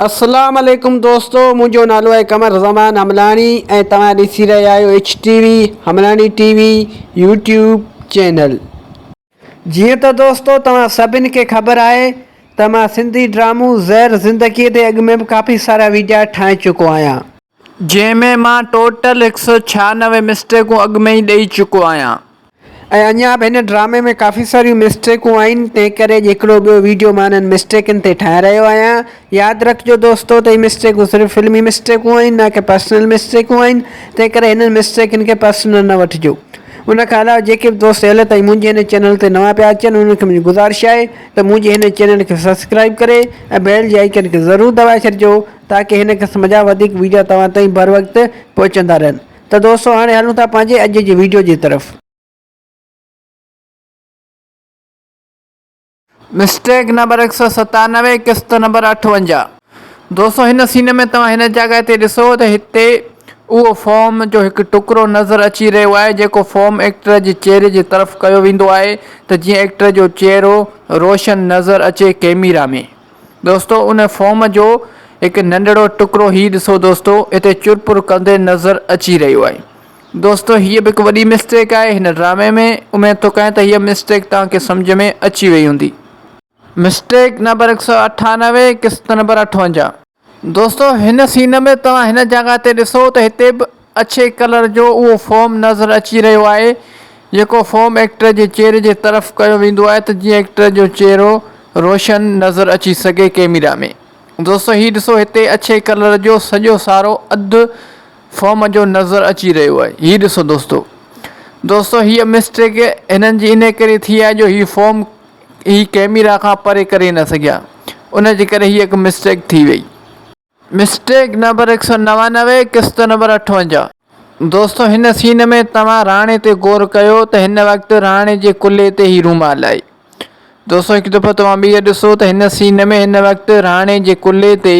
अस्सलाम वालेकुम दोस्तों, मुझो नालो है कमर ज़मान हमलानी ऐं तव्हां ॾिसी रहिया आहियो HTV हमलानी टीवी यूट्यूब चैनल। जीअं त दोस्तों तव्हां सभिनि खे ख़बर आहे त मां सिंधी ड्रामो ज़हर ज़िंदगीअ ते अॻु में बि काफ़ी सारा वीडियो ठाहे चुको आहियां, जंहिंमें मां टोटल 196 मिस्टेकूं अॻु में ई ॾेई चुको आहियां ऐं अञा बि हिन ड्रामे में काफ़ी सारियूं मिस्टेकूं आहिनि। तंहिं करे हिकिड़ो ॿियो वीडियो मां हिननि मिस्टेकनि ते ठाहे रहियो आहियां। यादि रखिजो दोस्तों त हीअ मिस्टेकूं सिर्फ़ु फिल्मी मिस्टेकूं आहिनि, न कि पर्सनल मिस्टेकूं आहिनि। तंहिं करे हिननि मिस्टेकनि खे पर्सनल न वठिजो। उन खां अलावा जेके बि दोस्त अॼु ताईं मुंहिंजे हिन चैनल ते नवां पिया अचनि उन्हनि खे मुंहिंजी गुज़ारिश आहे त मुंहिंजे हिन चैनल खे सब्सक्राइब करे ऐं बेल जे आइकन खे ज़रूरु दॿाए छॾिजो ताकी हिन क़िस्म जा वधीक वीडियो तव्हां ताईं बर वक़्तु पहुचंदा रहनि। त दोस्तों हाणे हलूं था पंहिंजे अॼु जी वीडियो जी तरफ़। मिस्टेक नंबर 197 किस्त नंबर 58। दोस्तों हिन सीन में तव्हां हिन जॻह ते ॾिसो त हिते उहो फॉर्म जो हिकु टुकड़ो नज़र अची रहियो आहे जेको फॉर्म एक्टर जे चेहरे जी तरफ़ कयो वेंदो आहे त जीअं एक्टर जो चेहरो रोशन नज़र अचे कैमरा में। दोस्तों उन फॉर्म जो हिकु नंढड़ो टुकड़ो ही ॾिसो दोस्तों हिते चुरपुर कंदे नज़र अची रहियो आहे। दोस्तों हीअ बि हिकु वॾी मिस्टेक आहे हिन ड्रामे में। उमेद थो कयां त हीअ मिस्टेक तव्हांखे सम्झ में अची वई हूंदी। मिस्टेक नंबर 198 किस्त नंबर 58। दोस्तों हिन सीन में तव्हां हिन जॻह ते ॾिसो त हिते बि अछे कलर जो उहो फॉर्म नज़र अची रहियो आहे जेको फॉर्म एक्टर जे चेहरे जे तरफ़ कयो वेंदो आहे त जीअं एक्टर जो चेहरो रोशन नज़र अची सघे कैमरा में। दोस्तों हीअ ॾिसो हिते अछे कलर जो सॼो सारो अधु फॉर्म जो नज़र अची रहियो आहे। हीअ ॾिसो दोस्तों हीअ मिस्टेक हिननि जी इन करे थी आहे जो हीअ फॉर्म ही कैमरा खां परे करे न सघिया, उन जे करे हीअ हिकु मिस्टेक थी वई। मिस्टेक नंबर 199 किस्त नंबर 58। दोस्तों हिन सीन में तव्हां राणे ते गौर कयो त हिन वक़्तु राणे जे कुल्हे ते ही रूमाल आहे। दोस्तों हिकु दफ़ो तव्हां ॿीहर ॾिसो त हिन सीन में हिन वक़्तु राणे जे कुल्हे ते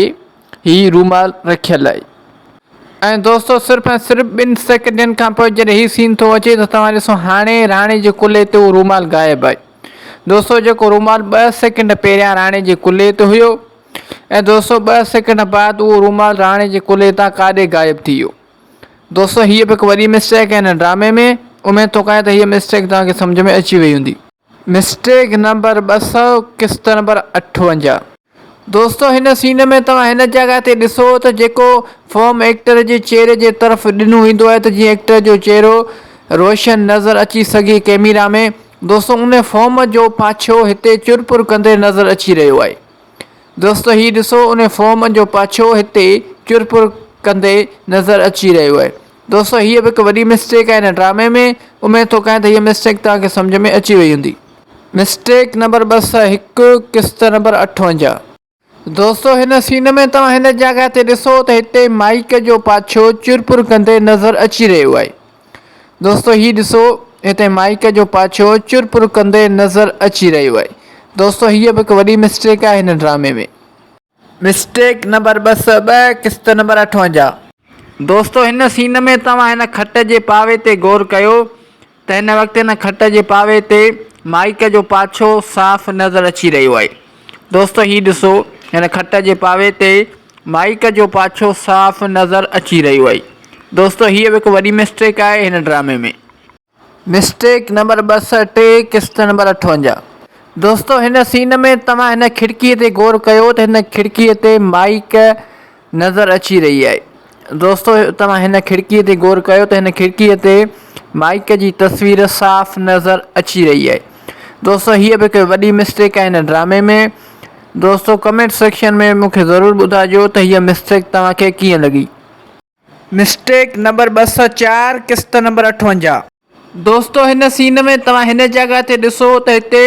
ही रूमाल रखियलु आहे। ऐं दोस्तों सिर्फ़ु ऐं सिर्फ़ु 2 सेकंडनि खां पोइ जॾहिं हीउ सीन थो अचे त तव्हां ॾिसो हाणे राणे जे कुल्हे ते उहो रूमाल गायबु आहे। दोस्तों जेको रूमाल 2 सेकंड पहिरियां राणे जे कुल्हे ते हुयो ऐं दोस्तों 2 सेकंड बाद उहो रूमाल राणे जे कुल्हे तां काॾे गायबु थी वियो। दोस्तों हीअ बि हिकु वॾी मिस्टेक आहे हिन ड्रामे में। उमेद थो कयां त हीअ मिस्टेक तव्हांखे सम्झ में अची वई हूंदी। मिस्टेक नंबर 200 किस्त नंबर 58। दोस्तों हिन सीन में तव्हां हिन जॻह ते ॾिसो त जेको फॉर्म एक्टर जे चेहरे जे तरफ़ ॾिनो वेंदो आहे त जीअं एक्टर जो चेहरो रोशन नज़र अची सघे कैमरा में। दोस्तों उन फॉर्म जो पाछो हिते चुरपुर कंदे नज़र अची रहियो आहे। दोस्तों हीअ ॾिसो उन फॉर्म जो पाछो हिते चुरपुर कंदे नज़र अची रहियो आहे। दोस्तों हीअ बि हिकु वॾी मिस्टेक आहे हिन ड्रामे में। उमेद थो कयां त हीअ मिस्टेक तव्हांखे सम्झ में अची वई हूंदी। मिस्टेक नंबर 201 किस्त नंबर 58। दोस्तों हिन सीन में तव्हां हिन जॻह ते ॾिसो त हिते माइक जो पाछो चुरपुर कंदे नज़र अची रहियो आहे। दोस्तों हीअ ॾिसो हिते माइक जो पाछो चुरपुर कंदे नज़र अची रहियो आहे। दोस्तों हीअ बि हिकु वॾी मिस्टेक आहे हिन ड्रामे में। मिस्टेक नंबर 202 किस्त नंबर 58। दोस्तों हिन सीन में तव्हां हिन खट जे पावे ते गौर कयो त हिन वक़्तु हिन खट जे पावे ते माइक जो पाछो साफ़ नज़र अची रहियो आहे। दोस्तों हीअ ॾिसो हिन खट जे पावे ते माइक जो पाछो साफ़ नज़र अची रहियो आहे। दोस्तों हीअ बि हिकु वॾी मिस्टेक आहे हिन ड्रामे में। मिस्टेक नंबर 203 किस्त नंबर 58। दोस्तों हिन सीन में तव्हां हिन खिड़कीअ ते गौर कयो त हिन खिड़कीअ ते माइक नज़र अची रही आहे। दोस्तों तव्हां हिन खिड़कीअ ते गौर कयो त हिन खिड़कीअ ते माइक जी तस्वीर साफ़ नज़र अची रही आहे। दोस्तों हीअ बि हिकु वॾी मिस्टेक आहे हिन ड्रामे में। दोस्तों कमेंट सेक्शन में मूंखे ज़रूरु ॿुधाइजो त हीअ मिस्टेक तव्हांखे कीअं लॻी। मिस्टेक नंबर 204 किस्त नंबर 58। दोस्तों हिन सीन में तव्हां हिन जॻह ते ॾिसो त हिते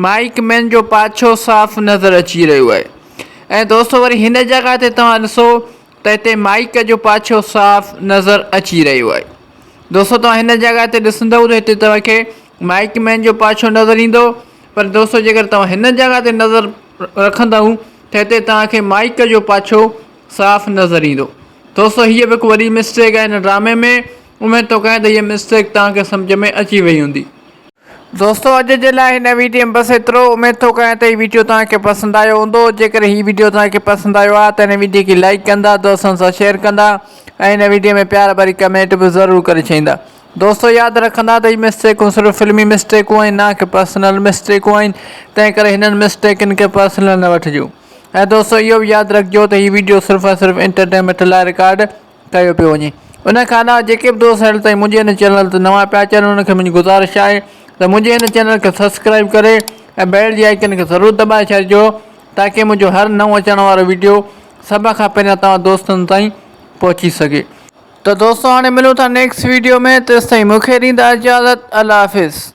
माइक मैन जो पाछो साफ़ नज़र अची रहियो आहे ऐं दोस्तों वरी हिन जॻह ते तव्हां ॾिसो त हिते माइक जो पाछो साफ़ नज़र अची रहियो आहे। दोस्तों तव्हां हिन जॻह ते ॾिसंदव त हिते तव्हांखे माइक मैन जो पाछो नज़र ईंदो, पर दोस्तों जेकर तव्हां हिन जॻह ते नज़र रखंदव त हिते तव्हांखे माइक जो पाछो साफ़ नज़र ईंदो। दोस्तों हीअ बि हिकु वॾी मिस्टेक आहे हिन ड्रामे में। उमेद थो कयां त हीअ मिस्टेक तव्हांखे सम्झ में अची वई हूंदी। दोस्तों अॼु जे लाइ हिन वीडियो में बस एतिरो। उमेद थो कयां त हीअ वीडियो तव्हांखे पसंदि आयो हूंदो। जेकर हीअ वीडियो तव्हांखे पसंदि आयो आहे त हिन वीडियो खे लाइक कंदा, दोस्तनि सां शेयर कंदा ऐं हिन वीडियो में प्यार भरी कमेंट बि ज़रूरु करे छॾींदा। दोस्तों यादि रखंदा त हीअ मिस्टेकूं सिर्फ़ु फिल्मी मिस्टेकूं आहिनि, ना कि पर्सनल मिस्टेकूं आहिनि। तंहिं करे हिननि मिस्टेकनि खे पर्सनल न वठिजो। ऐं दोस्तों इहो बि यादि रखिजो त हीअ वीडियो सिर्फ़ु ऐं सिर्फ़ु एंटरटेनमेंट लाइ रिकॉर्ड कयो पियो वञे। उन खां अलावा जेके बि दोस्त हाल ताईं मुंहिंजे हिन चैनल ते नवां पिया अचनि उनखे मुंहिंजी गुज़ारिश आहे त मुंहिंजे हिन चैनल खे सब्सक्राइब करे ऐं बेल जी आइकन खे ज़रूरु दॿाए छॾिजो ताकी मुंहिंजो हर नओं अचण वारो वीडियो सभ खां पहिरियां तव्हां दोस्तनि ताईं पहुची सघे। त दोस्तों हाणे मिलूं था नेक्स्ट वीडियो में, तेसिताईं मूंखे ॾींदा इजाज़त। अल्लाह हाफ़िज़।